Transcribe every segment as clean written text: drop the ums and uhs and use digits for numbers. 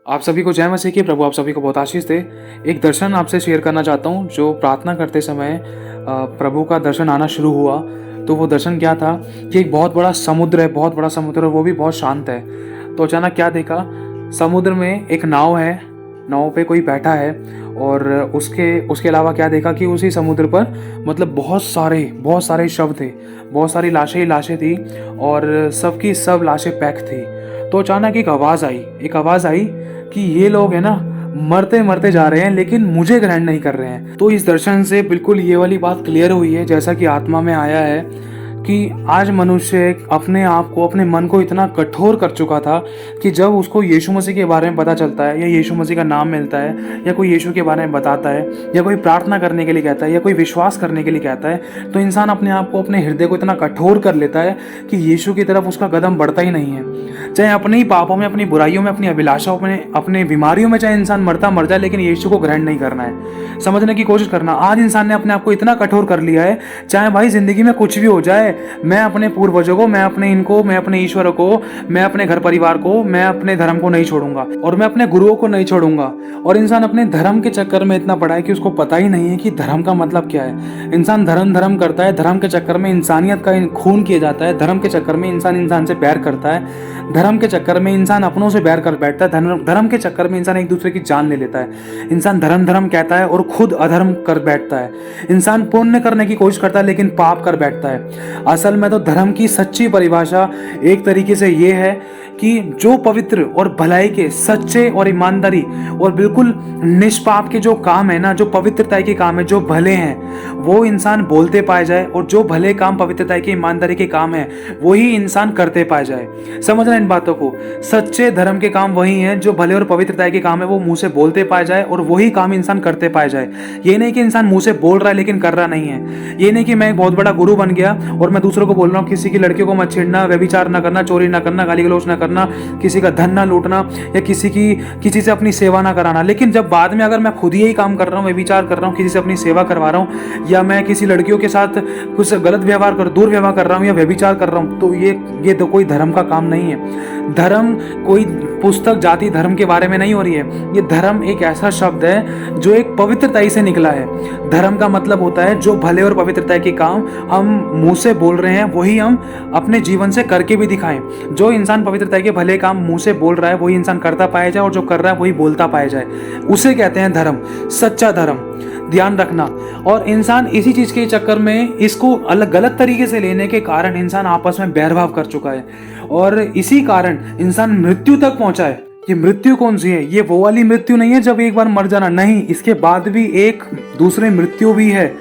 आप सभी को जय मसीह की। प्रभु आप सभी को बहुत आशीष दे। एक दर्शन आपसे शेयर करना चाहता हूँ जो प्रार्थना करते समय प्रभु का दर्शन आना शुरू हुआ। तो वो दर्शन क्या था कि एक बहुत बड़ा समुद्र है, बहुत बड़ा समुद्र है, वो भी बहुत शांत है। तो अचानक क्या देखा, समुद्र में एक नाव है, नाव पे कोई बैठा है और उसके उसके अलावा क्या देखा कि उसी समुद्र पर मतलब बहुत सारे शव थे, बहुत सारी लाशें ही लाशें थी और सबकी सब लाशें पैक थी। तो अचानक एक आवाज़ आई कि ये लोग है ना मरते मरते जा रहे हैं लेकिन मुझे ग्रहण नहीं कर रहे हैं। तो इस दर्शन से बिल्कुल ये वाली बात क्लियर हुई है, जैसा कि आत्मा में आया है कि आज मनुष्य अपने आप को, अपने मन को इतना कठोर कर चुका था कि जब उसको यीशु मसीह के बारे में पता चलता है या यीशु मसीह का नाम मिलता है या कोई यीशु के बारे में बताता है या कोई प्रार्थना करने के लिए कहता है या कोई विश्वास करने के लिए कहता है, तो इंसान अपने आप को, अपने हृदय को इतना कठोर कर लेता है कि यीशु की तरफ उसका कदम बढ़ता ही नहीं है। चाहे अपने ही पापों में, अपनी बुराइयों में, अपनी अभिलाषाओं में, अपने बीमारियों में चाहे इंसान मरता मर जाए, लेकिन यीशु को ग्रहण नहीं करना है, समझने की कोशिश करना। आज इंसान ने अपने आप को इतना कठोर कर लिया है, चाहे भाई जिंदगी में कुछ भी हो जाए, मैं अपने पूर्वजों को, मैं अपने इनको, मैं अपने ईश्वर को, मैं अपने घर परिवार को, मैं अपने धर्म को नहीं छोड़ूंगा और मैं अपने गुरुओं को नहीं छोड़ूंगा। और इंसान अपने धर्म के चक्कर में इतना पड़ा है कि उसको पता ही नहीं है कि धर्म का मतलब क्या है। इंसान धर्म धर्म करता है, धर्म के चक्कर में इंसानियत का खून किया जाता है, धर्म के चक्कर में इंसान इंसान से प्यार करता है, धर्म के चक्कर में इंसान अपनों से बैर कर बैठता है, धर्म के चक्कर में इंसान एक दूसरे की जान ले लेता है। इंसान धर्म धर्म कहता है और खुद अधर्म कर बैठता है। इंसान पुण्य करने की कोशिश करता है लेकिन पाप कर बैठता है। असल में तो धर्म की सच्ची परिभाषा एक तरीके से ये है कि जो पवित्र और भलाई के, सच्चे और ईमानदारी और बिल्कुल निष्पाप के जो काम है ना, जो पवित्रता के काम है, जो भले हैं, वो इंसान बोलते पाए जाए और जो भले काम, पवित्रता के, ईमानदारी के काम है, वही इंसान करते पाए जाए। समझना इन बातों को। सच्चे धर्म के काम वही हैं जो भले और पवित्रता के काम है, वो मुंह से बोलते पाए जाए और वही काम इंसान करते पाए जाए। ये नहीं कि इंसान मुंह से बोल रहा है लेकिन कर रहा नहीं है। ये नहीं कि मैं एक बहुत बड़ा गुरु बन गया और मैं दूसरों को बोल रहा हूँ किसी की लड़कियों को मत छेड़ना, व्यभिचार ना करना, चोरी ना करना, गाली गलौज ना करना, किसी का धन ना लूटना या किसी से अपनी सेवा ना कराना। लेकिन जब बाद में अगर मैं खुद ही यही काम कर रहा हूँ, व्यभिचार कर रहा हूँ, किसी से अपनी सेवा करवा रहा हूँ या मैं किसी लड़कियों के साथ कुछ गलत व्यवहार कर, दुर्व्यवहार कर रहा हूँ या व्यभिचार कर रहा हूँ, तो ये तो कोई धर्म का काम नहीं है। धर्म कोई पुस्तक जाति धर्म के बारे में नहीं हो रही है। ये धर्म एक ऐसा शब्द है जो एक पवित्रता से निकला है। धर्म का मतलब होता है जो भले और पवित्रता के काम हम मुंह से बोल रहे हैं वही हम अपने जीवन से करके भी दिखाएं। जो इंसान पवित्रता के भले काम मुंह से बोल रहा है वही इंसान करता पाया जाए और जो कर रहा है वही बोलता पाया जाए, उसे कहते हैं धर्म, सच्चा धर्म। ध्यान रखना। और इंसान इसी चीज के चक्कर में इसको अलग गलत तरीके से लेने के कारण इंसान आपस में बैरभाव कर चुका है और इसी कारण इंसान मृत्यु तक पहुंचा है। ये मृत्यु कौन सी है? ये वो वाली मृत्यु नहीं है जब एक बार मर जाना, नहीं, इसके बाद भी एक दूसरे मृत्यु भी है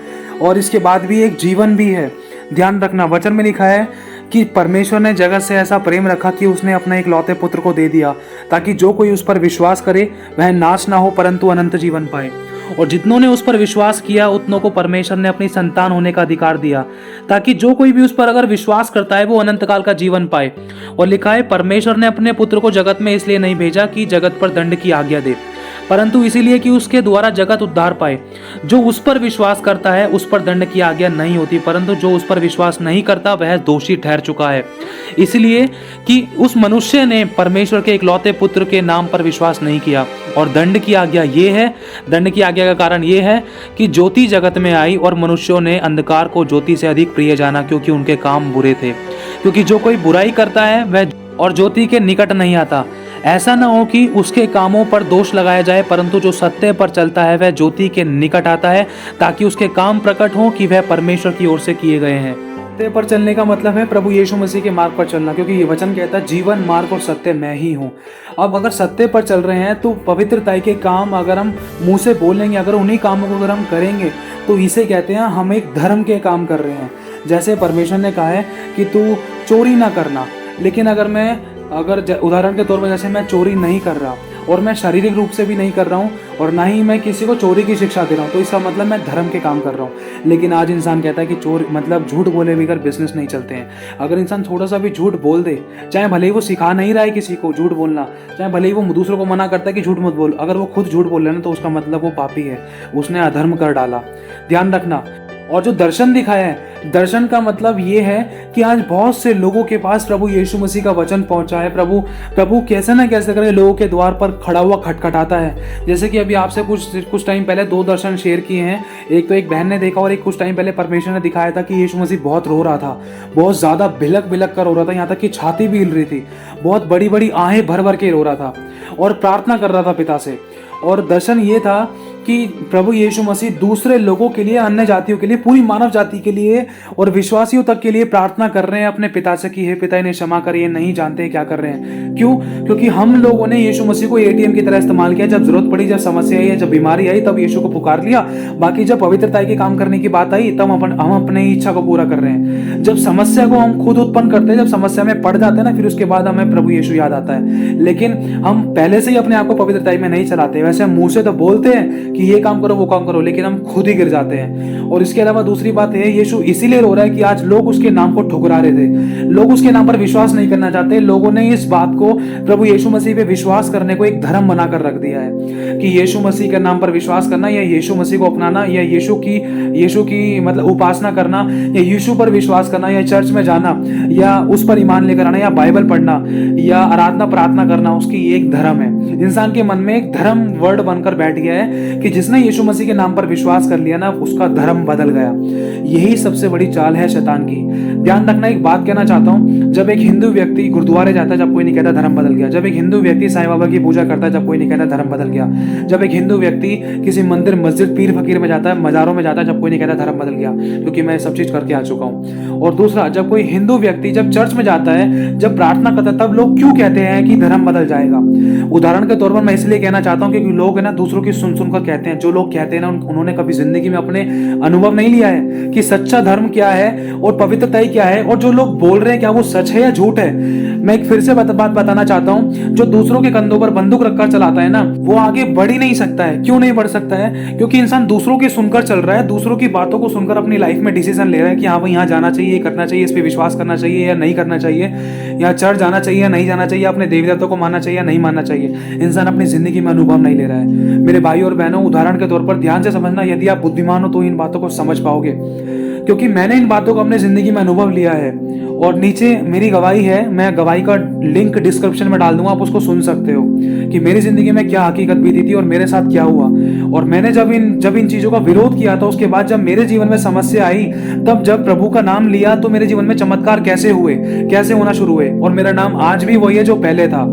और इसके बाद भी एक जीवन भी है। ध्यान रखना। वचन में लिखा है कि परमेश्वर ने जगत से ऐसा प्रेम रखा कि उसने अपने इकलौते पुत्र को दे दिया ताकि जो कोई उस पर विश्वास करे वह नाश ना हो परंतु अनंत जीवन पाए। और जितनों ने उस पर विश्वास किया उतनों को परमेश्वर ने अपनी संतान होने का अधिकार दिया ताकि जो कोई भी उस पर अगर विश्वास करता है वो अनंत काल का जीवन पाए। और लिखा है परमेश्वर ने अपने पुत्र को जगत में इसलिए नहीं भेजा कि जगत पर दंड की आज्ञा दे, परंतु इसीलिए कि उसके द्वारा जगत उद्धार पाए। जो उस पर विश्वास करता है उस पर दंड की आज्ञा नहीं होती, परंतु जो उस पर विश्वास नहीं करता वह दोषी ठहर चुका है, इसलिए कि उस मनुष्य ने परमेश्वर के इकलौते पुत्र के नाम पर विश्वास नहीं किया। और दंड की आज्ञा ये है, दंड की आज्ञा का कारण ये है कि ज्योति जगत में आई और मनुष्यों ने अंधकार को ज्योति से अधिक प्रिय जाना क्योंकि उनके काम बुरे थे। क्योंकि जो कोई बुराई करता है वह और ज्योति के निकट नहीं आता, ऐसा न हो कि उसके कामों पर दोष लगाया जाए, परंतु जो सत्य पर चलता है वह ज्योति के निकट आता है ताकि उसके काम प्रकट हो कि वह परमेश्वर की ओर से किए गए हैं। सत्य पर चलने का मतलब है प्रभु यीशु मसीह के मार्ग पर चलना, क्योंकि ये वचन कहता है जीवन, मार्ग और सत्य मैं ही हूँ। अब अगर सत्य पर चल रहे हैं तो पवित्रता के काम अगर हम मुंह से बोलेंगे, अगर उन्हीं कामों को अगर हम करेंगे तो इसे कहते हैं हम एक धर्म के काम कर रहे हैं। जैसे परमेश्वर ने कहा है कि तू चोरी ना करना, लेकिन अगर उदाहरण के तौर पर जैसे मैं चोरी नहीं कर रहा और मैं शारीरिक रूप से भी नहीं कर रहा हूँ और ना ही मैं किसी को चोरी की शिक्षा दे रहा हूँ, तो इसका मतलब मैं धर्म के काम कर रहा हूँ। लेकिन आज इंसान कहता है कि चोर मतलब झूठ बोले बगैर बिजनेस नहीं चलते हैं। अगर इंसान थोड़ा सा भी झूठ बोल दे, चाहे भले ही वो सिखा नहीं रहा है किसी को झूठ बोलना, चाहे भले ही वो दूसरों को मना करता है कि झूठ मत बोल, अगर वो खुद झूठ बोल रहा है ना तो उसका मतलब वो पापी है, उसने अधर्म कर डाला। ध्यान रखना। और जो दर्शन दिखाया है, दर्शन का मतलब ये है कि आज बहुत से लोगों के पास प्रभु यीशु मसीह का वचन पहुंचा है। प्रभु कैसे ना कैसे करके लोगों के द्वार पर खड़ा हुआ खटखटाता है। जैसे कि अभी आपसे कुछ टाइम पहले 2 दर्शन शेयर किए हैं। एक तो एक बहन ने देखा और एक कुछ टाइम पहले परमेश्वर ने दिखाया था कि यीशु मसीह बहुत रो रहा था, बहुत ज़्यादा बिलक बिलक कर रो रहा था, यहाँ तक कि छाती भी हिल रही थी, बहुत बड़ी बड़ी आहें भर भर के रो रहा था और प्रार्थना कर रहा था पिता से। और दर्शन ये था कि प्रभु यीशु मसीह दूसरे लोगों के लिए, अन्य जातियों के लिए, पूरी मानव जाति के लिए और विश्वासियों तक के लिए प्रार्थना कर रहे हैं अपने पिता से कि हे पिता इन्हें क्षमा करिए, नहीं जानते क्या कर रहे हैं। क्यों? क्योंकि हम लोगों ने यीशु मसीह को एटीएम की तरह इस्तेमाल किया। जब जरूरत पड़ी, जब समस्या आई, जब बीमारी आई, तब यीशु को पुकार लिया। बाकी जब पवित्रता के काम करने की बात आई, तब हम अपने इच्छा को पूरा कर रहे हैं। जब समस्या को हम खुद उत्पन्न करते हैं, जब समस्या में पड़ जाते हैं ना, फिर उसके बाद हमें प्रभु यीशु याद आता है। लेकिन हम पहले से ही अपने आप को पवित्रता में नहीं चलाते। वैसे हम मुंह से तो बोलते हैं कि ये काम करो, वो काम करो, लेकिन हम खुद ही गिर जाते हैं। और इसके अलावा दूसरी बात है, यीशु इसीलिए रो रहा है कि आज लोग उसके नाम को ठुकरा रहे थे, लोग उसके नाम पर विश्वास नहीं करना चाहते। लोगों ने इस बात को, प्रभु यीशु मसीह पे विश्वास करने को एक धर्म बनाकर रख दिया है कि यीशु मसीह के नाम पर विश्वास करना या यीशु मसीह को अपनाना या यीशु की मतलब उपासना करना या यीशु पर विश्वास करना या चर्च में जाना या उस पर ईमान लेकर आना या बाइबल पढ़ना या आराधना प्रार्थना करना, उसकी एक धर्म है। इंसान के मन में एक धर्म वर्ड बनकर बैठ गया है कि जिसने यीशु मसीह के नाम पर विश्वास कर लिया ना, उसका धर्म बदल गया। यही सबसे बड़ी चाल है शैतान की। ध्यान रखना, एक बात कहना चाहता हूं, जब एक हिंदू व्यक्ति गुरुद्वारे जाता है, जब कोई नहीं कहता धर्म बदल गया। जब एक हिंदू व्यक्ति साईं बाबा की पूजा करता है, जब कोई नहीं कहता धर्म बदल गया। जब एक हिंदू व्यक्ति किसी मंदिर, मस्जिद, पीर फकीर में जाता है, मजारों में जाता है, जब कोई नहीं कहता धर्म बदल गया, क्योंकि मैं सब चीज करके आ चुका हूं। और दूसरा, जब कोई हिंदू व्यक्ति जब चर्च में जाता है, जब प्रार्थना करता है, तब लोग क्यों कहते हैं कि धर्म बदल जाएगा? उदाहरण के तौर पर मैं इसलिए कहना चाहता हूं क्योंकि लोग है ना दूसरों की सुन सुनकर कहते हैं। जो लोग कहते हैं ना, उन्होंने कभी जिंदगी में अपने अनुभव नहीं लिया है कि सच्चा धर्म क्या है और पवित्रता क्या है, और जो लोग बोल रहे हैं क्या वो सच है या झूठ है। मैं एक फिर से बात बताना चाहता हूं, जो दूसरों के कंधों पर बंदूक रखकर चलाता है ना, वो आगे बढ़ ही नहीं सकता है। क्यों नहीं बढ़ सकता है? क्योंकि इंसान दूसरों की सुनकर चल रहा है, दूसरों की बातों को सुनकर अपनी लाइफ में डिसीजन ले रहा है कि हाँ भाई यहाँ जाना चाहिए, करना चाहिए, इस पर विश्वास करना चाहिए या नहीं करना चाहिए, यहाँ चर्च जाना चाहिए या नहीं जाना चाहिए, अपने देवी देवताओं को मानना चाहिए या नहीं मानना चाहिए। इंसान अपनी जिंदगी में अनुभव नहीं ले रहा है। मेरे भाई और बहनों, उदाहरण के तौर पर ध्यान से समझना, यदि आप बुद्धिमान हो तो इन बातों को समझ पाओगे, क्योंकि मैंने इन बातों को अपने जिंदगी में अनुभव लिया है। और नीचे मेरी गवाही है, मैं गवाही का लिंक डिस्क्रिप्शन में डाल दूंगा, आप उसको सुन सकते हो कि मेरी जिंदगी में क्या हकीकत बीती थी और मेरे साथ क्या हुआ। और मैंने जब इन चीजों का विरोध किया था, उसके बाद जब मेरे जीवन में समस्या आई, तब जब प्रभु का नाम लिया तो मेरे जीवन में चमत्कार कैसे हुए, कैसे होना शुरू हुए। और मेरा नाम आज भी वही है जो पहले था।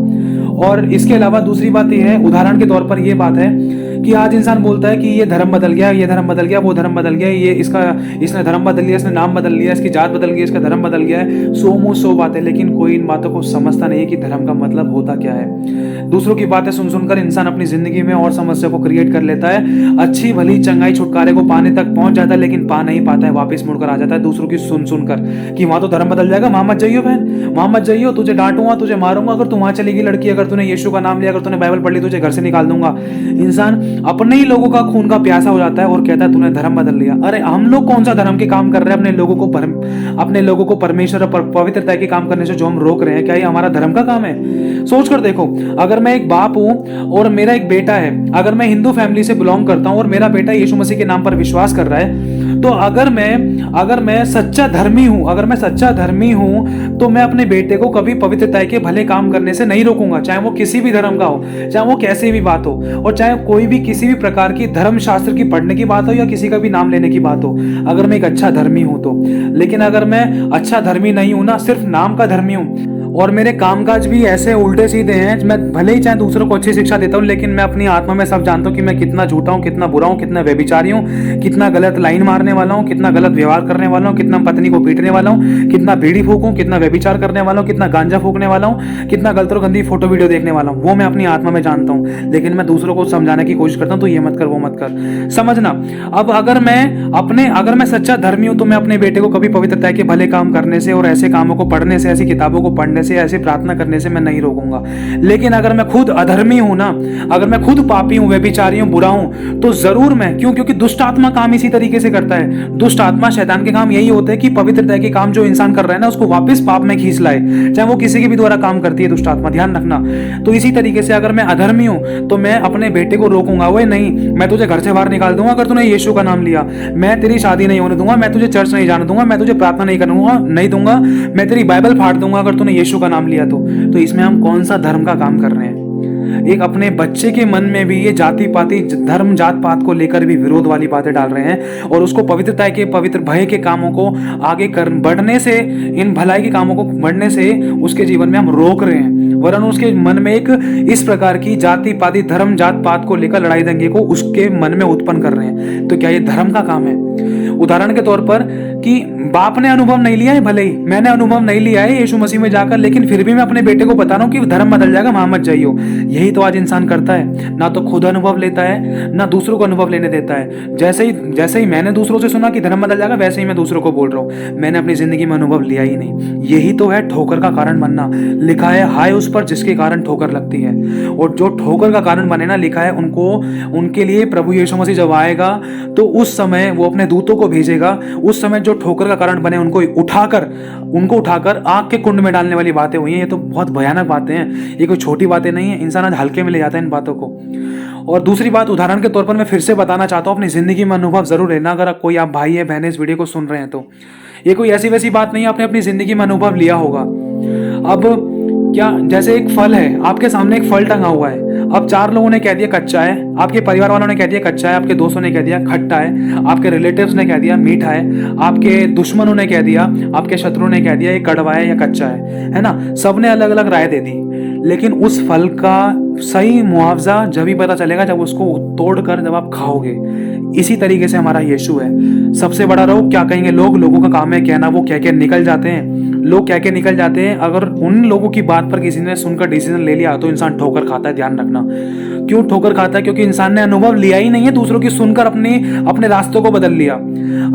और इसके अलावा दूसरी बात यह है, उदाहरण के तौर पर यह बात है कि आज इंसान बोलता है कि ये धर्म बदल गया, ये धर्म बदल गया, वो धर्म बदल गया, इसने धर्म बदल लिया, इसने नाम बदल लिया, इसकी जात बदल गई, इसका धर्म बदल गया है। सौ मुंह सौ बातें, लेकिन कोई इन बातों को समझता नहीं है कि धर्म का मतलब होता क्या है। दूसरों की बातें सुन सुनकर इंसान अपनी जिंदगी में और समस्या को क्रिएट कर लेता है। अच्छी भली चंगाई छुटकारे को पाने तक पहुंच जाता है, लेकिन पा नहीं पाता है, वापस मुड़कर आ जाता है दूसरों की सुन सुनकर कि वहां तो धर्म बदल जाएगा, वहां मत जाइयो बहन, वहां मत जाइयो, तुझे डांटूंगा, तुझे मारूंगा अगर तू वहां चलेगी लड़की, अगर तूने यीशु का नाम लिया, अगर तूने बाइबल पढ़ ली, तुझे घर से निकाल दूंगा। इंसान अपने ही लोगों का खून का प्यासा हो जाता है और कहता है तूने धर्म बदल लिया। अरे हम लोग कौन सा धर्म के काम कर रहे हैं? अपने लोगों को परमेश्वर और पवित्रता के काम करने से जो हम रोक रहे हैं, क्या ये हमारा धर्म का काम है? सोच कर देखो, अगर मैं एक बाप हूं और मेरा एक बेटा है, अगर मैं हिंदू फैमिली से बिलोंग करता हूं और मेरा बेटा यीशु मसीह के नाम पर विश्वास कर रहा है, तो अगर मैं सच्चा धर्मी हूं तो मैं अपने बेटे को कभी पवित्रता के भले काम करने से नहीं रोकूंगा, चाहे वो किसी भी धर्म का हो, चाहे वो कैसी भी बात हो, और चाहे कोई भी किसी भी प्रकार की धर्म शास्त्र की पढ़ने की बात हो या किसी का भी नाम लेने की बात हो। अगर मैं एक अच्छा धर्मी हूं तो। लेकिन अगर मैं अच्छा धर्मी नहीं हूं ना, सिर्फ नाम का धर्मी हूं और मेरे कामकाज भी ऐसे उल्टे सीधे हैं, मैं भले ही चाहे दूसरों को अच्छी शिक्षा देता हूं, लेकिन मैं अपनी आत्मा में सब जानता हूं कि मैं कितना झूठा हूं, कितना बुरा हूं, कितना व्यभिचारी हूं, कितना गलत लाइन मारने वाला हूं, कितना गलत व्यवहार करने वाला हूं, कितना पत्नी को पीटने वाला हूं, कितना बीड़ी फूकूं, कितना व्यभिचार करने वाला हूं, कितना गांजा फूकने वाला हूं, कितना गलत और गंदी फोटो वीडियो देखने वाला हूं। वो मैं अपनी आत्मा में जानता हूं, लेकिन मैं दूसरों को समझाने की कोशिश करता हूं, तो ये मत कर, वो मत कर। समझना, अब अगर मैं सच्चा धर्मी हूं तो मैं अपने बेटे को कभी पवित्रता के भले काम करने से और ऐसे कामों को पढ़ने से, ऐसी किताबों को पढ़ने करने से, ऐसी प्रार्थना करने से मैं नहीं रोकूंगा। लेकिन अगर मैं खुद अधर्मी हूं ना, अगर मैं खुद पापी हूं, व्यभिचारी हूं, बुरा हूं, तो जरूर मैं क्योंकि दुष्ट आत्मा काम इसी तरीके से करता है। दुष्ट आत्मा, शैतान के काम यही होते हैं कि पवित्रता के काम जो इंसान कर रहा है ना, उसको वापस पाप में खींच लाए, चाहे वो किसी के भी द्वारा काम करती है दुष्ट आत्मा, ध्यान रखना। तो इसी तरीके से अगर मैं अधर्मी हूं तो मैं अपने बेटे को रोकूंगा, वो नहीं मैं तुझे घर से बाहर निकाल दूंगा अगर तूने यीशु का नाम लिया, मैं तेरी शादी नहीं होने दूंगा, मैं तुझे चर्च नहीं जाने दूंगा, मैं तुझे प्रार्थना नहीं करूंगा, नहीं दूंगा, मैं तेरी बाइबल फाड़ दूंगा अगर तूने यीशु का नाम लिया तो इसमें हम कौन सा धर्म का काम कर रहे हैं? एक अपने बच्चे के मन में भी ये जाति पाति, धर्म, जात पात को लेकर भी विरोध वाली बातें डाल रहे हैं और उसको पवित्रता के, पवित्र भय के कामों को आगे कर बढ़ने से, इन भलाई के कामों को बढ़ने से उसके जीवन में हम रोक रहे हैं, वरन उसके मन में एक इस प्रकार की जाति पाति, धर्म, जात पात को लेकर लड़ाई दंगे को उसके मन में उत्पन्न कर रहे हैं। तो क्या ये धर्म का काम है? उदाहरण के तौर पर कि बाप ने अनुभव नहीं लिया है, भले ही मैंने अनुभव नहीं लिया है यीशु मसीह में जाकर, लेकिन फिर भी मैं अपने बेटे को बता रहा हूं कि धर्म बदल जाएगा, वहां मत जाइयो। यही तो आज इंसान करता है, ना तो खुद अनुभव लेता है, ना दूसरों को अनुभव लेने देता है। जैसे ही मैंने दूसरों से सुना कि धर्म बदल जाएगा, वैसे ही मैं दूसरों को बोल रहा हूं। मैंने अपनी जिंदगी में अनुभव लिया ही नहीं। यही तो है ठोकर का कारण बनना। लिखा है हाय उस पर जिसके कारण ठोकर लगती है, और जो ठोकर का कारण बने ना, लिखा है उनको, उनके लिए प्रभु यीशु मसीह जब आएगा तो उस समय वो अपने दूतों को भेजेगा, उस समय जो ठोकर का कारण बने उनको उठाकर आग के कुंड में डालने वाली बातें हुई हैं। ये तो बहुत भयानक बातें हैं, ये कोई छोटी बातें नहीं है। इंसान आज हल्के में ले जाता है इन बातों को। और दूसरी बात, उदाहरण के तौर पर मैं फिर से बताना चाहता हूं, अपनी जिंदगी में अनुभव जरूर लेना। अगर कोई आप भाई है, बहन इस वीडियो को सुन रहे हैं तो ये कोई ऐसी वैसी बात नहीं है, आपने अपनी जिंदगी में अनुभव लिया होगा। अब क्या, जैसे एक फल है, आपके सामने एक फल टंगा हुआ है, अब 4 लोगों ने कह दिया कच्चा है, आपके परिवार वालों ने कह दिया कच्चा है, आपके दोस्तों ने कह दिया खट्टा है, आपके रिलेटिव्स ने कह दिया मीठा है, आपके दुश्मनों ने कह दिया, आपके शत्रुओं ने कह दिया ये कड़वा है या कच्चा है ना। सबने अलग अलग राय दे दी, लेकिन उस फल का सही मुआवजा जब ही पता चलेगा जब उसको तोड़कर जब आप खाओगे। इसी तरीके से हमारा यीशु है। सबसे बड़ा रोग क्या कहेंगे लोग, लोगों का काम है कहना, वो कह के निकल जाते हैं, लोग कह के निकल जाते हैं। अगर उन लोगों की बात पर किसी ने सुनकर डिसीजन ले लिया तो इंसान ठोकर खाता है। ध्यान रखना, क्यों ठोकर खाता है? क्योंकि इंसान ने अनुभव लिया ही नहीं है, दूसरों की सुनकर अपने रास्तों को बदल लिया।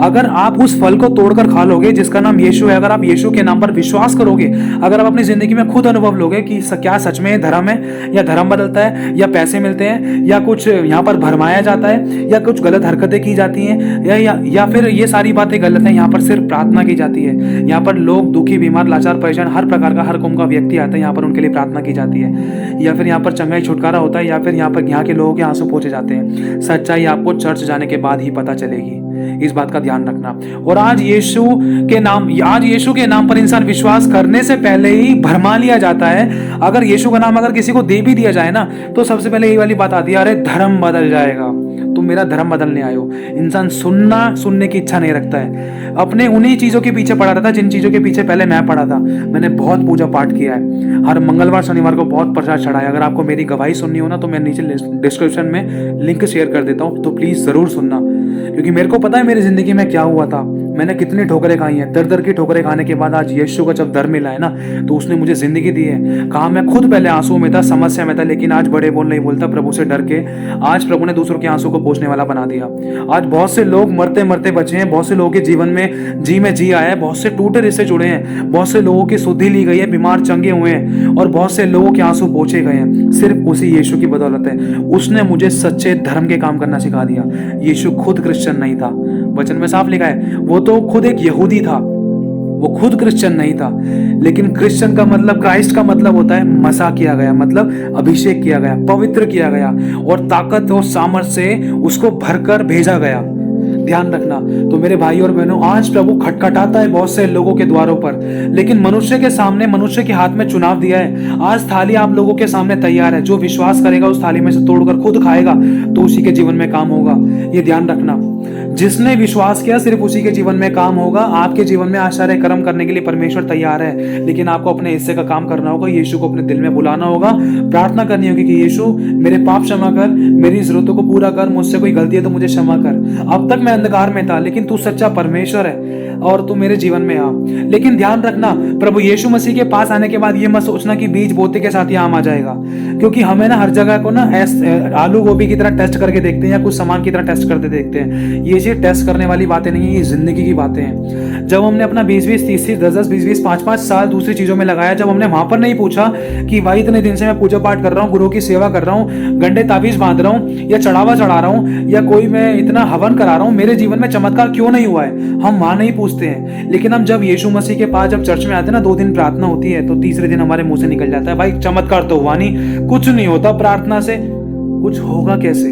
अगर आप उस फल को तोड़कर खा लोगे जिसका नाम यीशु है, अगर आप यीशु के नाम पर विश्वास करोगे, अगर आप अपनी जिंदगी में खुद अनुभव लोगे कि क्या सच में धर्म है, या धर्म बदलता है, या पैसे मिलते हैं, या कुछ यहाँ पर भरमाया जाता है, या कुछ गलत हरकतें की जाती हैं, या फिर ये सारी बातें गलत हैं, यहाँ पर सिर्फ प्रार्थना की जाती है, यहाँ पर लोग दुखी, बीमार, लाचार, परेशान, हर प्रकार का, हर कौम का व्यक्ति आता है, यहाँ पर उनके लिए प्रार्थना की जाती है, या फिर यहाँ पर चंगाई छुटकारा होता है, या फिर यहाँ पर यहाँ के लोगों के आंसू पोंछे जाते हैं। सच्चाई आपको चर्च जाने के बाद ही पता चलेगी, इस बात का ध्यान रखना। और आज यीशु के नाम पर इंसान विश्वास करने से पहले ही भरमा लिया जाता है। अगर यीशु का नाम अगर किसी को दे भी दिया जाए ना, तो सबसे पहले यही वाली बात आती है, अरे धर्म बदल जाएगा, तुम मेरा धर्म बदलने आए हो। इंसान सुनने की इच्छा नहीं रखता है, अपने उन्हीं चीजों के पीछे पड़ा रहता है जिन चीजों के पीछे पहले मैं पड़ा था। मैंने बहुत पूजा पाठ किया है, हर मंगलवार शनिवार को बहुत प्रसाद चढ़ाया। अगर आपको मेरी गवाही सुननी हो ना, तो मैं नीचे डिस्क्रिप्शन में लिंक शेयर कर देता हूँ, तो प्लीज जरूर सुनना, क्योंकि मेरे को पता है मेरी जिंदगी में क्या हुआ था। मैंने कितनी ठोकरें खाई हैं, दर दर की ठोकरें खाने के बाद आज यीशु का जब दर मिला है ना, तो उसने मुझे जिंदगी दी है। कहा मैं खुद पहले आंसू में था, समस्या में था, लेकिन आज बड़े बोल नहीं बोलता, प्रभु से डर के आज प्रभु ने दूसरों के आंसू को पोंछने वाला बना दिया। आज बहुत से लोग मरते मरते बचे हैं, बहुत से लोगों के जीवन में जी आया है, बहुत से टूटे रिश्ते जुड़े हैं, बहुत से लोगों की शुद्धि ली गई है, बीमार चंगे हुए हैं, और बहुत से लोगों के आंसू पोंछे गए हैं। सिर्फ उसी यीशु की बदौलत है। उसने मुझे सच्चे धर्म के काम करना सिखा दिया। यीशु खुद क्रिश्चियन नहीं था, वचन में साफ लिखा है, वो तो खुद एक यहूदी था, वो खुद क्रिश्चियन नहीं था। लेकिन क्रिश्चियन का मतलब, क्राइस्ट का मतलब होता है मसा किया गया, मतलब अभिषेक किया गया, पवित्र किया गया, और ताकत और सामर्थ से उसको भरकर भेजा गया। ध्यान रखना। तो मेरे भाई और बहनों, आज प्रभु खटखटाता है बहुत से लोगों के द्वारों पर, लेकिन मनुष्य के सामने, मनुष्य के हाथ में चुनाव दिया है। आज थाली आप लोगों के सामने तैयार है, जो विश्वास करेगा उस थाली में से तोड़कर खुद खाएगा तो उसी के जीवन में काम होगा। ये ध्यान रखना, जिसने विश्वास किया सिर्फ उसी के जीवन में काम होगा। आपके जीवन में आश्चर्य कर्म करने के लिए परमेश्वर तैयार है, लेकिन आपको अपने हिस्से का काम करना होगा। यीशु को अपने दिल में बुलाना होगा, प्रार्थना करनी होगी कि यीशु मेरे पाप क्षमा कर, मेरी जरूरतों को पूरा कर, मुझसे कोई गलती है तो मुझे क्षमा कर। अब तक मैं अंधकार में था, लेकिन तू सच्चा परमेश्वर है और तू मेरे जीवन में आ। लेकिन ध्यान रखना, प्रभु यीशु मसीह के पास आने के बाद ये मत सोचना कि बीज बोते के साथ ही आम आ जाएगा, क्योंकि हमें ना हर जगह को ना आलू गोभी की तरह टेस्ट करके देखते हैं या कुछ सामान की तरह टेस्ट करते देखते हैं। ये चीज टेस्ट करने वाली बातें नहीं है, ये जिंदगी की बातें हैं। जब हमने अपना 20-20, 30-30, 10-10, 20-20, 5-5 साल दूसरी चीजों में लगाया, जब हमने वहां पर नहीं पूछा कि भाई इतने दिन से मैं पूजा पाठ कर रहा हूँ, गुरु की सेवा कर रहा हूँ, गंडे ताबीज बांध रहा हूँ या चढ़ावा चढ़ा रहा हूँ या कोई मैं इतना हवन करा रहा हूँ, मेरे जीवन में चमत्कार क्यों नहीं हुआ है, हम वहां नहीं पूछते हैं। लेकिन हम जब यीशु मसीह के पास जब चर्च में आते हैं ना, 2 दिन प्रार्थना होती है, तो तीसरे दिन हमारे मुंह से निकल जाता है, भाई चमत्कार तो हुआ नहीं, कुछ नहीं होता प्रार्थना से। कुछ होगा कैसे?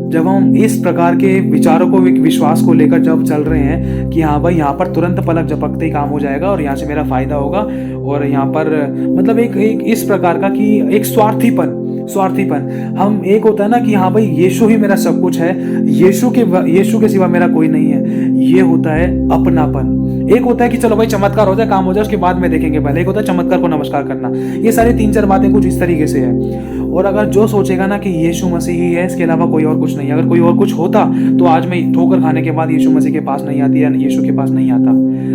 जब हम इस प्रकार के विचारों को, विश्वास को लेकर जब चल रहे हैं कि हाँ भाई यहाँ पर तुरंत पलक झपकते ही काम हो जाएगा और यहाँ से मेरा फायदा होगा, और यहाँ पर मतलब एक इस प्रकार का कि एक स्वार्थीपन हम, एक होता है ना कि हाँ भाई यीशु ही मेरा सब कुछ है, यीशु के सिवा मेरा कोई नहीं है, ये होता है अपनापन। एक होता है कि चलो भाई चमत्कार हो जाए, काम हो जाए, उसके बाद में देखेंगे पहले। एक होता है चमत्कार को नमस्कार करना। ये सारी 3-4 बातें कुछ इस तरीके से है। और अगर जो सोचेगा ना कि यीशु मसीह ही है, इसके अलावा कोई और कुछ नहीं है, अगर कोई और कुछ होता तो आज मैं ठोकर खाने के बाद यीशु मसीह के पास नहीं आती या यीशु के पास नहीं आता।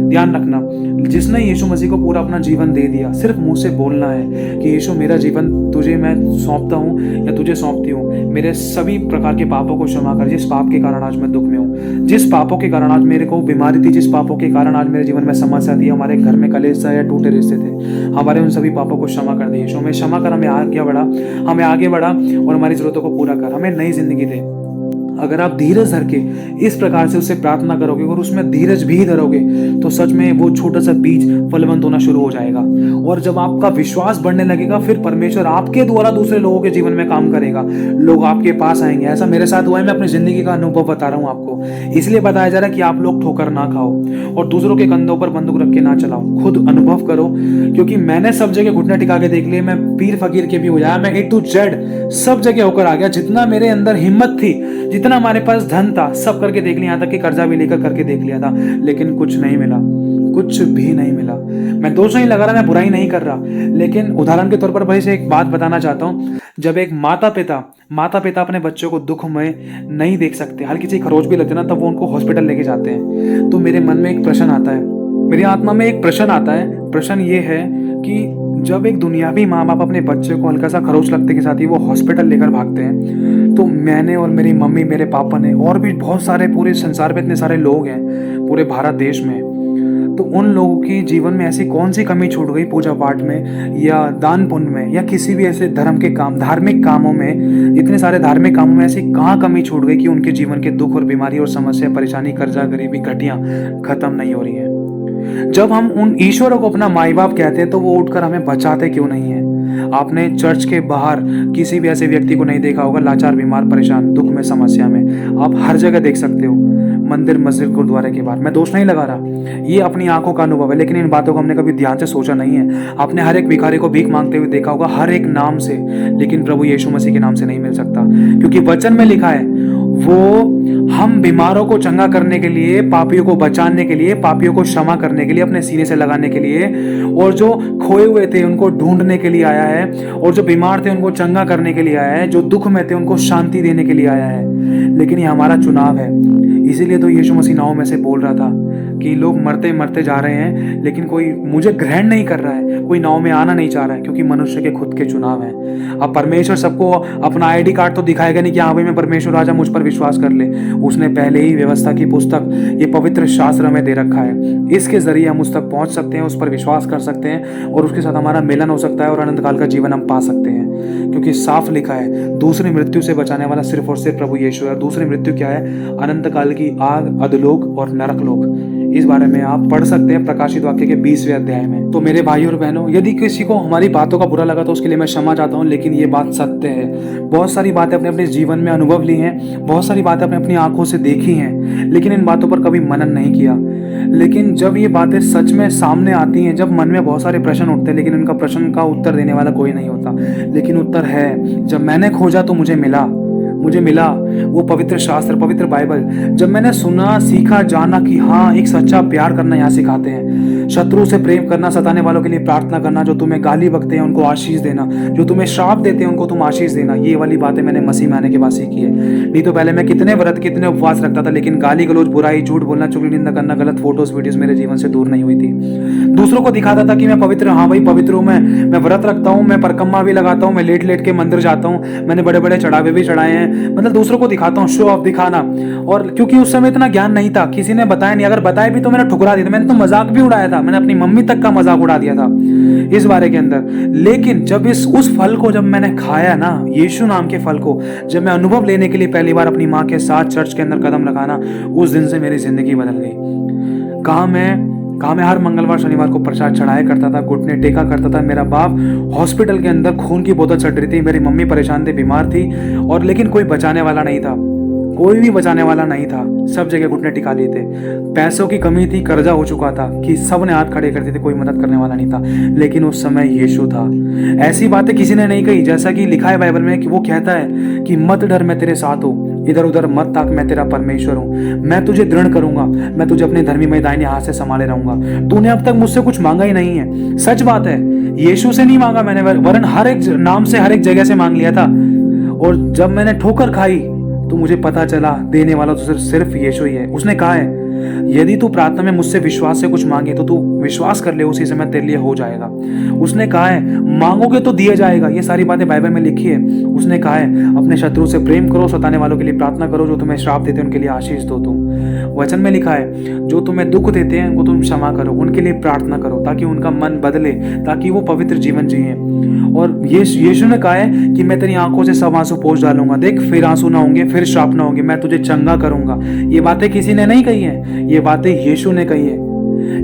ध्यान रखना, जिसने यीशु मसीह को पूरा अपना जीवन दे दिया, सिर्फ मुंह से बोलना है कि यीशु मेरा जीवन तुझे मैं सौंपता हूँ या तुझे सौंपती हूँ, मेरे सभी प्रकार के पापों को क्षमा कर, जिस पाप के कारण आज मैं दुख में हूँ, जिस पापों के कारण आज मेरे को बीमारी थी, जिस पापों के कारण आज मेरे जीवन में समस्या थी, हमारे घर में कलेश था या टूटे रिश्ते थे, हमारे उन सभी पापों को क्षमा कर दे यीशु। हमें क्षमा कर, हमें आगे बढ़ा और हमारी जरूरतों को पूरा कर, हमें नई जिंदगी दे। अगर आप धीरज धर के इस प्रकार से उससे प्रार्थना करोगे और उसमें धीरज भी धरोगे, तो सच में वो छोटा सा बीज फलवंत होना शुरू हो जाएगा। और जब आपका विश्वास बढ़ने लगेगा, फिर परमेश्वर आपके द्वारा दूसरे लोगों के जीवन में काम करेगा, लोग आपके पास आएंगे। ऐसा मेरे साथ हुआ है, मैं अपनी जिंदगी का अनुभव बता रहा हूँ आपको, इसलिए बताया जा रहा है कि आप लोग ठोकर ना खाओ और दूसरों के कंधों पर बंदूक रख के ना चलाओ, खुद अनुभव करो। क्योंकि मैंने सब जगह घुटने टिका के देख लिए, मैं पीर फकीर के भी हो जाया, मैं A to Z सब जगह होकर आ गया, जितना मेरे अंदर हिम्मत थी, जितना हमारे पास धन था, सब करके देख लिया, यहाँ तक कि कर्जा भी लेकर करके देख लिया था, लेकिन कुछ नहीं मिला, कुछ भी नहीं मिला। मैं दोष नहीं लगा रहा, मैं बुराई नहीं कर रहा, लेकिन उदाहरण के तौर पर भाई से एक बात बताना चाहता हूँ। जब एक माता पिता अपने बच्चों को दुख में नहीं देख सकते, हल्की सी खरोच भी लगती है ना, तब वो उनको हॉस्पिटल लेके जाते हैं, तो मेरे मन में एक प्रश्न आता है, मेरी आत्मा में एक प्रश्न आता है। प्रश्न ये है कि जब एक दुनियावी माँ बाप अपने बच्चे को हल्का सा खरोच लगते के साथ ही वो हॉस्पिटल लेकर भागते हैं, तो मैंने और मेरी मम्मी, मेरे पापा ने और भी बहुत सारे, पूरे संसार में इतने सारे लोग हैं पूरे भारत देश में, तो उन लोगों की जीवन में ऐसी कौन सी कमी छूट गई पूजा पाठ में या दान पुण्य में या किसी भी ऐसे धर्म के काम, धार्मिक कामों में, इतने सारे धार्मिक कामों में ऐसी कहाँ कमी छूट गई कि उनके जीवन के दुख और बीमारी और समस्या, परेशानी, कर्जा, गरीबी, घटियां खत्म नहीं हो रही है। जब हम उन ईश्वरों को अपना माई बाप कहते हैं, तो वो उठकर हमें बचाते क्यों नहीं है? आपने चर्च के बाहर किसी भी ऐसे व्यक्ति को नहीं देखा होगा, लाचार, बीमार, परेशान, दुख में, समस्या में, आप हर जगह देख सकते हो, मंदिर, मस्जिद, गुरुद्वारे के बाहर। मैं दोष नहीं लगा रहा, ये अपनी आंखों का अनुभव है, लेकिन इन बातों को हमने कभी ध्यान से सोचा नहीं है। आपने हर एक भिखारी को भीख मांगते हुए देखा होगा, हर एक नाम से, लेकिन प्रभु यीशु मसीह के नाम से नहीं मिल सकता, क्योंकि वचन में लिखा है, वो हम बीमारों को चंगा करने के लिए, पापियों को बचाने के लिए, पापियों को क्षमा करने के लिए, अपने सीने से लगाने के लिए, और जो खोए हुए थे उनको ढूंढने के लिए आया है, और जो बीमार थे उनको चंगा करने के लिए आया है, जो दुख में थे उनको शांति देने के लिए आया है। लेकिन ये हमारा चुनाव है, इसीलिए तो यीशु मसीह नाव में से बोल रहा था कि लोग मरते मरते जा रहे हैं, लेकिन कोई मुझे ग्रहण नहीं कर रहा है, कोई नाव में आना नहीं चाह रहा है, क्योंकि मनुष्य के खुद के चुनाव हैं। अब परमेश्वर सबको अपना ID कार्ड तो दिखाएगा नहीं कि हाँ भाई मैं परमेश्वर राजा, मुझ पर विश्वास कर ले। उसने पहले ही व्यवस्था की पुस्तक, ये पवित्र शास्त्र में दे रखा है, इसके जरिए हम उस तक पहुंच सकते हैं, उस पर विश्वास कर सकते हैं और उसके साथ हमारा मिलन हो सकता है और अनंत काल का जीवन हम पा सकते हैं। क्योंकि साफ लिखा है, दूसरी मृत्यु से बचाने वाला सिर्फ और सिर्फ प्रभु यीशु है। दूसरी मृत्यु क्या है? अनंत काल की आग, अधोलोक और नरक लोक। इस बारे में आप पढ़ सकते हैं प्रकाशित वाक्य के 20वें अध्याय में। तो मेरे भाई और बहनों, यदि किसी को हमारी बातों का बुरा लगा तो उसके लिए मैं क्षमा चाहता हूँ, लेकिन ये बात सत्य है। बहुत सारी बातें अपने अपने जीवन में अनुभव ली हैं, बहुत सारी बातें अपने अपनी आंखों से देखी हैं, लेकिन इन बातों पर कभी मनन नहीं किया। लेकिन जब ये बातें सच में सामने आती हैं, जब मन में बहुत सारे प्रश्न उठते हैं, लेकिन इनका प्रश्न का उत्तर देने वाला कोई नहीं होता, लेकिन उत्तर है, जब मैंने खोजा तो मुझे मिला, मुझे मिला वो पवित्र शास्त्र, पवित्र बाइबल। जब मैंने सुना, सीखा, जाना कि हाँ, एक सच्चा प्यार करना यहाँ सिखाते हैं, शत्रु से प्रेम करना, सताने वालों के लिए प्रार्थना करना, जो तुम्हें गाली बकते हैं उनको आशीष देना, जो तुम्हें श्राप देते हैं उनको तुम आशीष देना, ये वाली बातें मैंने मसीह में आने के बाद सीखी है। नहीं तो पहले मैं कितने व्रत, कितने उपवास रखता था, लेकिन गाली गलौज, बुराई, झूठ बोलना, चुगली, निंदा करना, गलत फोटोज, वीडियोस मेरे जीवन से दूर नहीं हुई थी। दूसरों को दिखाता था कि मैं पवित्र, हाँ भाई पवित्र हूँ, मैं व्रत रखता हूँ, मैं परिक्रमा भी लगाता हूँ, मैं लेट लेट के मंदिर जाता हूँ, मैंने बड़े बड़े चढ़ावे भी चढ़ाए हैं, मतलब दूसरों को दिखाता हूँ, शो ऑफ दिखाना। और क्योंकि उस समय इतना ज्ञान नहीं था, किसी ने बताया नहीं, अगर बताया भी तो मैंने ठुकरा दिया था, मैंने तो मजाक भी उड़ाया था, मैंने अपनी मम्मी तक का मजाक उड़ा दिया था इस बारे के अंदर। लेकिन जब उस फल को जब मैंने खाया ना, यीशु नाम के फल को जब मैं अनुभव लेने के लिए पहली बार अपनी माँ के साथ चर्च के अंदर कदम लगाना, उस दिन से मेरी जिंदगी बदल गई। कहाँ मैं हर मंगलवार शनिवार को प्रसाद चढ़ाया करता था, घुटने टेका करता था। मेरा बाप हॉस्पिटल के अंदर खून की बोतल चढ़ रही थी, मेरी मम्मी परेशान थी, बीमार थी, और लेकिन कोई बचाने वाला नहीं था, कोई भी बचाने वाला नहीं था। सब जगह घुटने टिका लिए थे, पैसों की कमी थी, कर्जा हो चुका था कि सब ने हाथ खड़े कर दिए थे, कोई मदद करने वाला नहीं था। लेकिन उस समय यीशु था। ऐसी बातें किसी ने नहीं कही, जैसा कि लिखा है बाइबल में कि वो कहता है कि मत डर, मैं तेरे साथ हूँ, इधर उधर मत ताक, मैं तेरा परमेश्वर हूँ, मैं तुझे दृढ़ करूंगा, मैं तुझे अपने धर्मी दाहिने हाथ से संभाले रहूंगा। तूने अब तक मुझसे कुछ मांगा ही नहीं है। सच बात है, यीशु से नहीं मांगा मैंने, वरन हर एक नाम से, हर एक जगह से मांग लिया था। और जब मैंने ठोकर खाई तो मुझे पता चला देने वाला तो सिर्फ यीशु ही है। उसने कहा है यदि तू प्रार्थना में मुझसे विश्वास से कुछ मांगे तो तू विश्वास कर ले, उसी समय तेरे लिए हो जाएगा। उसने कहा है मांगोगे तो दिया जाएगा, ये सारी बातें बाइबल में लिखी है। उसने कहा है अपने शत्रु से प्रेम करो, सताने वालों के लिए प्रार्थना करो, जो तुम्हें श्राप देते हैं उनके लिए आशीष दो तुम। वचन में लिखा है जो तुम्हें दुख देते हैं उनको तुम क्षमा करो, उनके लिए प्रार्थना करो ताकि उनका मन बदले, ताकि वो पवित्र जीवन जिए। और यीशु ने कहा है कि मैं तेरी आंखों से सब आंसू पोंछ डालूंगा, देख फिर आंसू ना होंगे, फिर श्राप ना होंगे, मैं तुझे चंगा करूंगा। ये बातें किसी ने नहीं कही है, ये बातें यीशु ने कही है,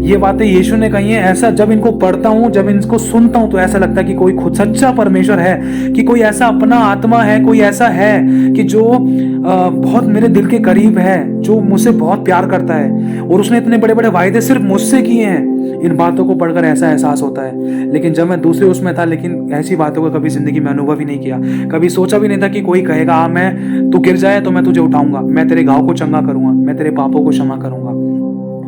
ये बातें यीशु ने कही है। ऐसा जब इनको पढ़ता हूँ, जब इनको सुनता हूँ तो ऐसा लगता है कि कोई खुद सच्चा परमेश्वर है, कि कोई ऐसा अपना आत्मा है, कोई ऐसा है कि जो बहुत मेरे दिल के करीब है, जो मुझसे बहुत प्यार करता है, और उसने इतने बड़े बड़े वायदे सिर्फ मुझसे किए हैं। इन बातों को पढ़कर ऐसा एहसास होता है। लेकिन जब मैं दूसरे उसमें था, लेकिन ऐसी बातों को कभी जिंदगी में अनुभव ही नहीं किया, कभी सोचा भी नहीं था कि कोई कहेगा हाँ मैं, तू गिर जाए तो मैं तुझे उठाऊंगा, मैं तेरे घाव को चंगा करूंगा, मैं तेरे पापों को क्षमा करूंगा,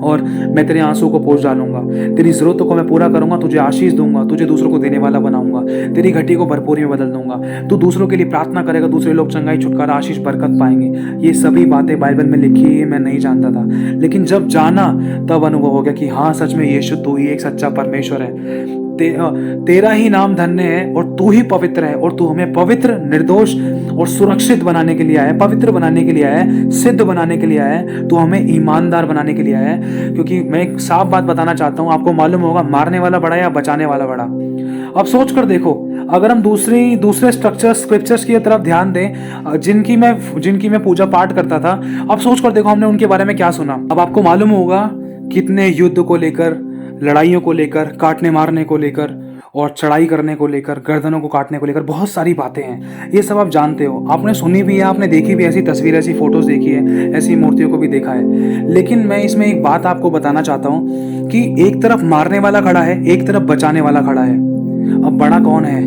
और मैं तेरे आंसू को पोंछ डालूंगा, तेरी जरूरतों को मैं पूरा करूंगा, तुझे आशीष दूंगा, तुझे दूसरों को देने वाला बनाऊंगा, तेरी घटी को भरपूरी में बदल दूंगा, तू दूसरों के लिए प्रार्थना करेगा, दूसरे लोग चंगाई, छुटकारा, आशीष, बरकत पाएंगे। ये सभी बातें बाइबल में लिखी है, मैं नहीं जानता था, लेकिन जब जाना तब अनुभव हो गया कि हाँ सच में यीशु तू ही एक सच्चा परमेश्वर है, तेरा ही नाम धन्य है, और तू ही पवित्र है, और तू हमें पवित्र, निर्दोष और सुरक्षित बनाने के लिए आया है, पवित्र बनाने के लिए आया है, सिद्ध बनाने के लिए आया है, तू हमें ईमानदार बनाने के लिए आया है। क्योंकि मैं एक साफ बात बताना चाहता हूँ, आपको मालूम होगा मारने वाला बड़ा या बचाने वाला बड़ा। अब सोच कर देखो, अगर हम दूसरे स्क्रिप्चर्स की तरफ ध्यान दें जिनकी मैं पूजा पाठ करता था, अब सोच कर देखो हमने उनके बारे में क्या सुना। अब आपको मालूम होगा कितने युद्ध को लेकर, लड़ाइयों को लेकर, काटने मारने को लेकर, और चढ़ाई करने को लेकर, गर्दनों को काटने को लेकर बहुत सारी बातें हैं। ये सब आप जानते हो, आपने सुनी भी है, आपने देखी भी, ऐसी तस्वीर, ऐसी फोटोज देखी है, ऐसी मूर्तियों को भी देखा है। लेकिन मैं इसमें एक बात आपको बताना चाहता हूँ कि एक तरफ मारने वाला खड़ा है, एक तरफ बचाने वाला खड़ा है। अब बड़ा कौन है?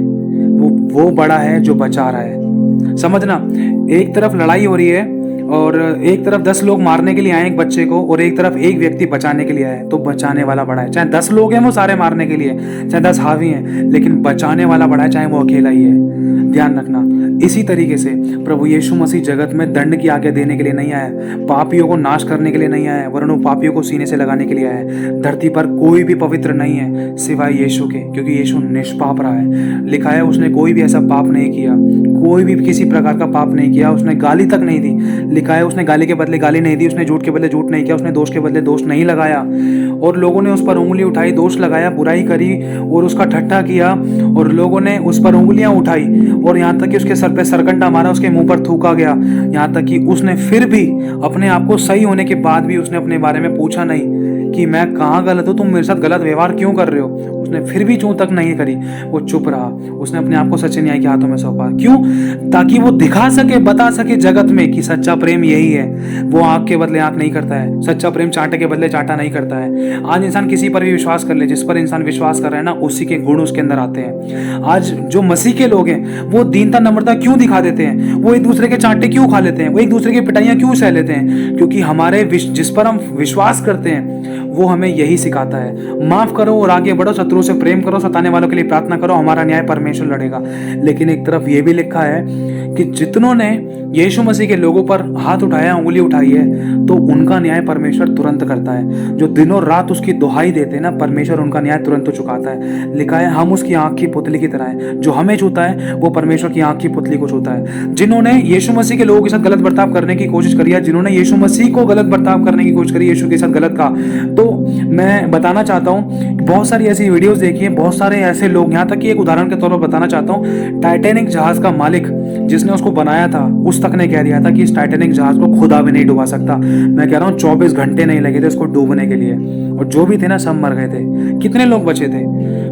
वो बड़ा है जो बचा रहा है। समझना, एक तरफ लड़ाई हो रही है और एक तरफ 10 लोग मारने के लिए आए एक बच्चे को, और एक तरफ एक व्यक्ति बचाने के लिए आए, तो बचाने वाला बड़ा है। चाहे 10 लोग हैं वो सारे मारने के लिए, चाहे 10 हावी हैं, लेकिन बचाने वाला बड़ा है, चाहे वो अकेला ही है। ध्यान रखना। इसी तरीके से प्रभु यीशु मसीह जगत में दंड की आज्ञा देने के लिए नहीं आया, पापियों को नाश करने के लिए नहीं आया, वरन वो पापियों को सीने से लगाने के लिए आया है। धरती पर कोई भी पवित्र नहीं है सिवाय यीशु के, क्योंकि यीशु निष्पाप रहा है। लिखा है उसने कोई भी ऐसा पाप नहीं किया, कोई भी किसी प्रकार का पाप नहीं किया, उसने गाली तक नहीं दी। लिखा है उसने गाली के बदले गाली नहीं दी, उसने झूठ के बदले झूठ नहीं किया, उसने दोष के बदले दोष नहीं लगाया। और लोगों ने उस पर उंगली उठाई, दोष लगाया, बुराई करी और उसका ठट्ठा किया, और लोगों ने उस पर उंगलियां उठाई, और यहाँ तक कि उसके सर पे सरकंडा मारा, उसके मुंह पर थूका गया। यहाँ तक कि उसने फिर भी अपने आप को सही होने के बाद भी उसने अपने बारे में पूछा नहीं कि मैं कहाँ गलत हूँ, तुम मेरे साथ गलत व्यवहार क्यों कर रहे हो। उसने फिर भी चूं तक नहीं करी, वो चुप रहा। उसने अपने आप को सच्चे न्याय के हाथों में सौंपा। क्यों? ताकि वो दिखा सके, बता सके जगत में कि सच्चा प्रेम यही है। वो आंख के बदले आंख नहीं करता है, सच्चा प्रेम चांटे के बदले चांटा नहीं करता है। आज इंसान किसी पर भी विश्वास कर ले, जिस पर इंसान विश्वास कर रहा है ना, उसी के गुण उसके अंदर आते हैं। आज जो मसीह के लोग हैं वो दीनता नम्रता क्यों दिखा देते हैं, वो एक दूसरे के चांटे क्यों खा लेते हैं, वो एक दूसरे की पिटाइयां क्यों सह लेते हैं? क्योंकि हमारे जिस पर हम विश्वास करते हैं वो हमें यही सिखाता है, माफ करो और आगे बढ़ो, शत्रुओं से प्रेम करो, सताने वालों के लिए प्रार्थना करो, हमारा न्याय परमेश्वर लड़ेगा। लेकिन एक तरफ ये भी लिखा है कि जितनों ने यीशु मसीह के लोगों पर हाथ उठाया, उंगली उठाई है, तो उनका न्याय परमेश्वर तुरंत करता है। जो दिनों रात उसकी दुहाई देते हैं ना, परमेश्वर उनका न्याय तुरंत चुकाता है। लिखा है हम उसकी आंख की पुतली की तरह है, जो हमें छूता है वो परमेश्वर की आंख की पुतली को छूता है। जिन्होंने यीशु मसीह के लोगों के साथ गलत बर्ताव करने की कोशिश करी है, जिन्होंने यीशु मसीह को गलत बर्ताव करने की कोशिश करी, यीशु के साथ गलत कहा, तो मैं बताना चाहता हूँ बहुत सारी ऐसी वीडियोस देखी है, बहुत सारे ऐसे लोग, यहाँ तक कि एक उदाहरण के तौर पर बताना चाहता हूँ, टाइटैनिक जहाज का मालिक जिसने उसको बनाया था उस तक ने कह दिया था कि इस टाइटैनिक जहाज को खुदा भी नहीं डुबा सकता। मैं कह रहा हूँ 24 घंटे नहीं लगे थे उसको डूबने के लिए, और जो भी थे ना सब मर गए थे। कितने लोग बचे थे?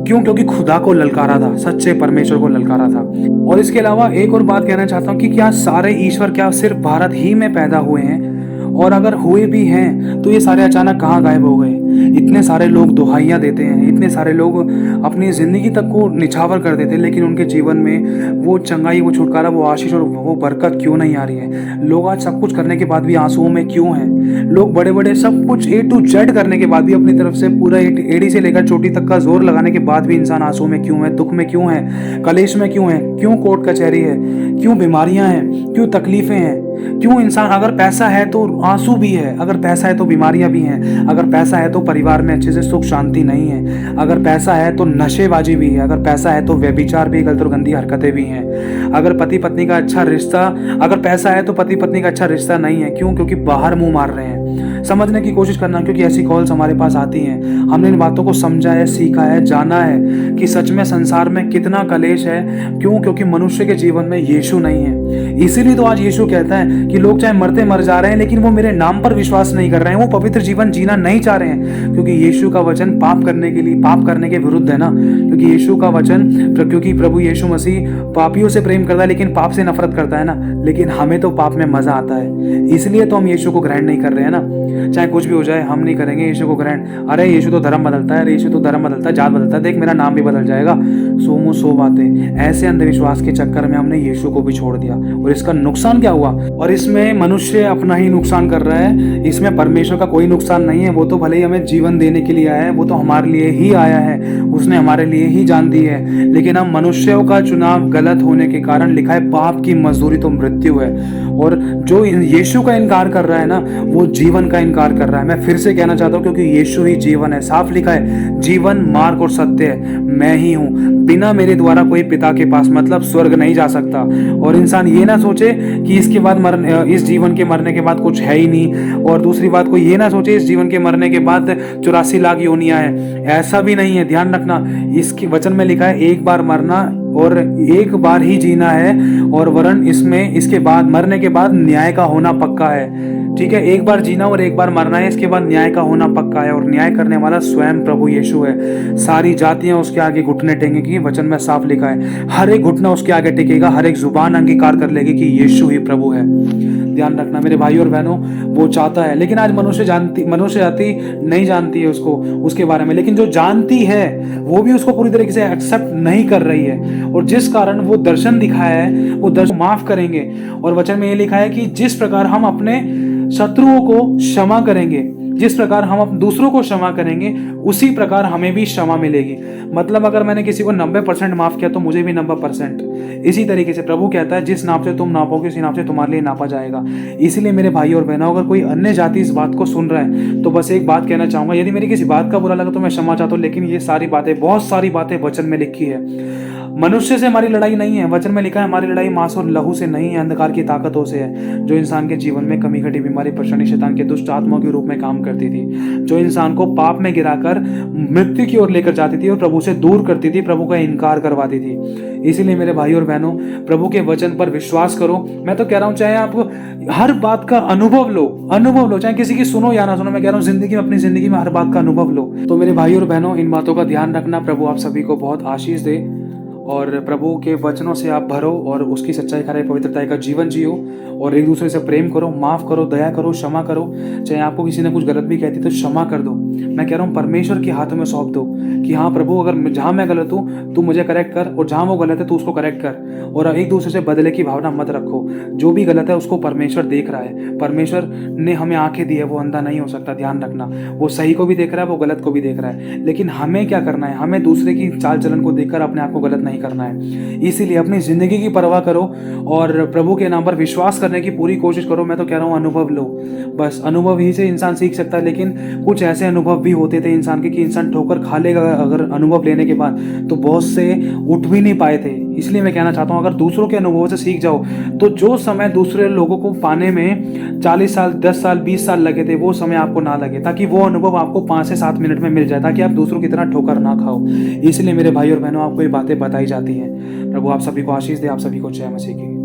क्यों? क्योंकि खुदा को ललकारा था, सच्चे परमेश्वर को ललकारा था। और इसके अलावा एक और बात कहना चाहता हूँ कि क्या सारे ईश्वर क्या सिर्फ भारत ही में पैदा हुए हैं? और अगर हुए भी हैं तो ये सारे अचानक कहाँ गायब हो गए? इतने सारे लोग दुहाइयाँ देते हैं, इतने सारे लोग अपनी ज़िंदगी तक को निछावर कर देते हैं, लेकिन उनके जीवन में वो चंगाई, वो छुटकारा, वो आशीष और वो बरकत क्यों नहीं आ रही है? लोग आज सब कुछ करने के बाद भी आंसुओं में क्यों हैं? लोग बड़े बड़े सब कुछ A to Z करने के बाद भी, अपनी तरफ से पूरा एड़ी से लेकर चोटी तक का जोर लगाने के बाद भी इंसान आंसुओं में क्यों है, दुख में क्यों है, कलेश में क्यों है? क्यों कोर्ट कचहरी है? क्यों बीमारियां हैं? क्यों तकलीफें हैं? क्यों इंसान, अगर पैसा है तो आंसू भी है, अगर पैसा है तो बीमारियां भी हैं, अगर पैसा है तो परिवार में अच्छे से सुख शांति नहीं है, अगर पैसा है तो नशेबाजी भी है, अगर पैसा है तो व्यभिचार भी, गलत और गंदी हरकतें भी हैं, अगर पति पत्नी का अच्छा रिश्ता, अगर पैसा है तो पति पत्नी का अच्छा रिश्ता नहीं है। क्यों? क्योंकि बाहर मुंह मार रहे हैं। समझने की कोशिश करना, क्योंकि ऐसी कॉल्स हमारे पास आती हैं, हमने इन बातों को समझा है, सीखा है, जाना है कि सच में संसार में कितना कलेश है। क्यों? क्योंकि मनुष्य के जीवन में यीशु नहीं है। इसीलिए तो आज यीशु कहता है कि लोग चाहे मरते मर जा रहे हैं, लेकिन वो मेरे नाम पर विश्वास नहीं कर रहे हैं, वो पवित्र जीवन जीना नहीं चाह रहे हैं, क्योंकि यीशु का वचन पाप करने के लिए, पाप करने के विरुद्ध है ना। क्योंकि यीशु का वचन, क्योंकि प्रभु यीशु मसीह पापियों से प्रेम करता है लेकिन पाप से नफरत करता है ना। लेकिन हमें तो पाप में मजा आता है, इसलिए तो हम यीशु को ग्रहण नहीं कर रहे हैं ना। चाहे कुछ भी हो जाए हम नहीं करेंगे यीशु को ग्रहण। अरे यीशु तो धर्म बदलता है, अरे यीशु तो धर्म बदलता है, जात बदलता है, देख मेरा नाम भी बदल जाएगा, सो मुँह सो बातें। ऐसे अंधविश्वास के चक्कर में हमने यीशु को भी छोड़ दिया, और इसका नुकसान क्या हुआ? और इसमें मनुष्य अपना ही नुकसान कर रहा है, इसमें परमेश्वर का कोई नुकसान नहीं है। वो तो भले ही हमें जीवन देने के लिए आया है, वो तो हमारे लिए ही आया है, उसने हमारे लिए ही जान दी है। लेकिन हम मनुष्यों का चुनाव गलत होने के कारण, लिखा है पाप की मजदूरी तो मृत्यु है। और जो यीशु का इनकार कर रहा है ना, वो जीवन का इनकार कर रहा है। मैं फिर से कहना चाहता हूँ, क्योंकि यीशु ही जीवन है। साफ लिखा है जीवन, मार्ग और सत्य है, मैं ही हूँ, बिना मेरे द्वारा कोई पिता के पास मतलब स्वर्ग नहीं जा सकता। और इंसान ये ना सोचे कि इसके बाद इस जीवन के मरने के बाद कुछ है ही नहीं। और दूसरी बात, कोई ये ना सोचे इस जीवन के मरने के बाद 84 लाख योनियां हैं, ऐसा भी नहीं है। ध्यान रखना, इसके वचन में लिखा है एक बार मरना और एक बार ही जीना है, और वरन इसमें इसके बाद, मरने के बाद न्याय का होना पक्का है। ठीक है, एक बार जीना और एक बार मरना है, इसके बाद न्याय का होना पक्का है। और न्याय करने वाला स्वयं प्रभु यीशु है। सारी जातियां उसके आगे घुटने टेकेंगी, वचन में साफ लिखा है। हर एक घुटना उसके आगे टेकेगा, हर एक जुबान अंगीकार कर लेगी कि यीशु ही प्रभु है। ध्यान रखना मेरे भाई और बहनों, वो चाहता है, लेकिन आज मनुष्य जाति नहीं जानती है उसको, उसके बारे में। लेकिन जो जानती है वो भी उसको पूरी तरीके से एक्सेप्ट नहीं कर रही है, और जिस कारण वो दर्शन दिखाया है वो दर्शन माफ करेंगे। और वचन में ये लिखा है कि जिस प्रकार हम अपने शत्रुओं को क्षमा करेंगे, जिस प्रकार हम दूसरों को क्षमा करेंगे, उसी प्रकार हमें भी क्षमा मिलेगी। मतलब अगर मैंने किसी को 90% माफ किया तो मुझे भी 90%। इसी तरीके से प्रभु कहता है जिस नाप से तुम नापोगे उसी नाप से तुम्हारे लिए नापा जाएगा। इसलिए मेरे भाई और बहनों, अगर कोई अन्य जाति इस बात को सुन रहा है तो बस एक बात कहना चाहूंगा, यदि मेरी किसी बात का बुरा लगा तो मैं क्षमा चाहता हूँ, लेकिन ये सारी बातें, बहुत सारी बातें वचन में लिखी है। मनुष्य से हमारी लड़ाई नहीं है। वचन में लिखा है हमारी लड़ाई मांस और लहू से नहीं है, अंधकार की ताकतों से है, जो इंसान के जीवन में कमी घटी बीमारी परेशानी शैतान के दुष्ट आत्माओं के रूप में काम करती थी, जो इंसान को पाप में गिराकर मृत्यु की ओर लेकर जाती थी और प्रभु से दूर करती थी, प्रभु का इनकार करवाती थी। इसीलिए मेरे भाई और बहनों, प्रभु के वचन पर विश्वास करो। मैं तो कह रहा हूं, चाहे आप हर बात का अनुभव लो, चाहे किसी की सुनो या ना सुनो, मैं कह रहा हूं जिंदगी में, अपनी जिंदगी में हर बात का अनुभव लो। तो मेरे भाई और बहनों, इन बातों का ध्यान रखना। प्रभु आप सभी को बहुत आशीष दे और प्रभु के वचनों से आप भरो और उसकी सच्चाई का, पवित्रता का जीवन जियो और एक दूसरे से प्रेम करो, माफ करो, दया करो, क्षमा करो। चाहे आपको किसी ने कुछ गलत भी कहती तो क्षमा कर दो। मैं कह रहा हूँ परमेश्वर के हाथों में सौंप दो कि हाँ प्रभु, अगर जहाँ मैं गलत हूँ तू मुझे करेक्ट कर, और जहाँ वो गलत है तू उसको करेक्ट कर। और एक दूसरे से बदले की भावना मत रखो। जो भी गलत है उसको परमेश्वर देख रहा है। परमेश्वर ने हमें आंखें दी है, वो अंधा नहीं हो सकता, ध्यान रखना। वो सही को भी देख रहा है, वो गलत को भी देख रहा है। लेकिन हमें क्या करना है? हमें दूसरे की चाल चलन को देखकर अपने आप को गलत नहीं करना है। इसीलिए अपनी जिंदगी की परवाह करो और प्रभु के नाम पर विश्वास करने की पूरी कोशिश करो। मैं तो कह रहा हूँ अनुभव लो, बस अनुभव ही से इंसान सीख सकता है। लेकिन कुछ ऐसे अनुभव भी होते थे इंसान के कि इंसान ठोकर खा लेगा अगर अनुभव लेने के बाद, तो बहुत से उठ भी नहीं पाए थे। इसलिए मैं कहना चाहता हूँ, अगर दूसरों के अनुभवों से सीख जाओ तो जो समय दूसरे लोगों को पाने में 40 साल, 10 साल, 20 साल लगे थे, वो समय आपको ना लगे, ताकि वो अनुभव आपको 5 से 7 मिनट में मिल जाए, ताकि आप दूसरों की तरह ठोकर ना खाओ। इसलिए मेरे भाई और बहनों, आपको ये बातें बताई जाती हैं। प्रभु आप सभी को आशीष दे, आप सभी को जय मसीह की।